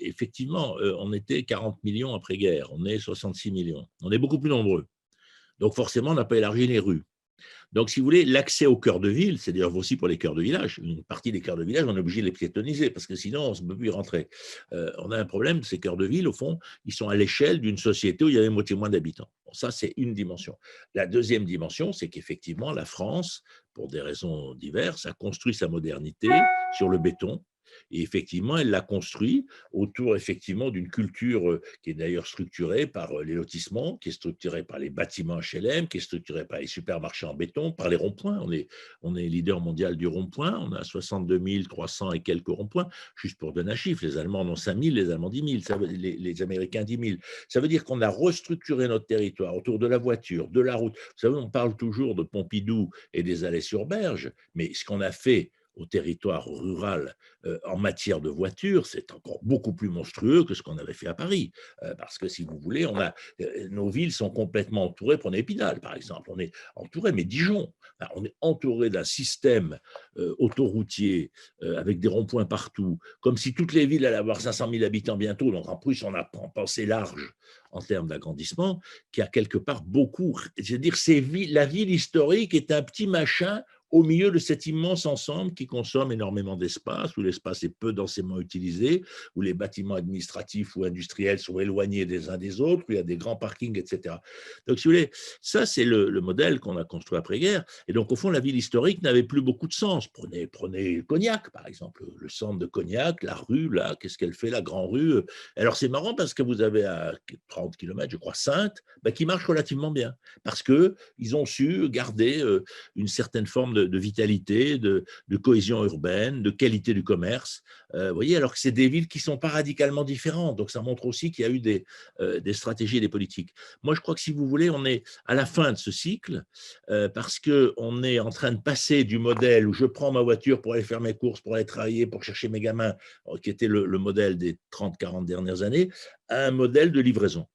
Effectivement, on était 40 millions après-guerre, on est 66 millions. On est beaucoup plus nombreux. Donc forcément, on n'a pas élargi les rues. Donc, si vous voulez, l'accès au cœur de ville, c'est d'ailleurs aussi pour les cœurs de village. Une partie des cœurs de village, on est obligé de les piétoniser parce que sinon, on ne peut plus y rentrer. On a un problème, ces cœurs de ville, au fond, ils sont à l'échelle d'une société où il y avait moitié moins d'habitants. Bon, ça, c'est une dimension. La deuxième dimension, c'est qu'effectivement, la France, pour des raisons diverses, a construit sa modernité sur le béton. Et effectivement, elle l'a construit autour effectivement d'une culture qui est d'ailleurs structurée par les lotissements, qui est structurée par les bâtiments HLM, qui est structurée par les supermarchés en béton, par les ronds-points. On est leader mondial du rond-point. On a 62 300 et quelques ronds-points. Juste pour donner un chiffre, les Allemands en ont 5 000, les Allemands 10 000, les Américains 10 000. Ça veut dire qu'on a restructuré notre territoire autour de la voiture, de la route. Vous savez, on parle toujours de Pompidou et des Allées-sur-Berge, mais ce qu'on a fait au territoire rural en matière de voitures, c'est encore beaucoup plus monstrueux que ce qu'on avait fait à Paris. Parce que si vous voulez, nos villes sont complètement entourées. Prenez Épinal, par exemple. On est entouré, mais Dijon, on est entouré d'un système autoroutier avec des ronds-points partout, comme si toutes les villes allaient avoir 500 000 habitants bientôt. Donc en plus, on a pensé large en termes d'agrandissement, qui a quelque part beaucoup. Je veux dire, la ville historique est un petit machin au milieu de cet immense ensemble qui consomme énormément d'espace, où l'espace est peu densément utilisé, où les bâtiments administratifs ou industriels sont éloignés des uns des autres, où il y a des grands parkings, etc. Donc, si vous voulez, ça, c'est le modèle qu'on a construit après-guerre. Et donc, au fond, la ville historique n'avait plus beaucoup de sens. Prenez Cognac, par exemple, le centre de Cognac, la rue, là, qu'est-ce qu'elle fait, la grande rue. Alors, c'est marrant parce que vous avez à 30 km, je crois, Saintes, qui marche relativement bien, parce qu'ils ont su garder une certaine forme de vitalité, de cohésion urbaine, de qualité du commerce. Vous voyez, alors que c'est des villes qui ne sont pas radicalement différentes. Donc, ça montre aussi qu'il y a eu des stratégies et des politiques. Moi, je crois que si vous voulez, on est à la fin de ce cycle parce qu'on est en train de passer du modèle où je prends ma voiture pour aller faire mes courses, pour aller travailler, pour chercher mes gamins, qui était le modèle des 30-40 dernières années, à un modèle de livraison.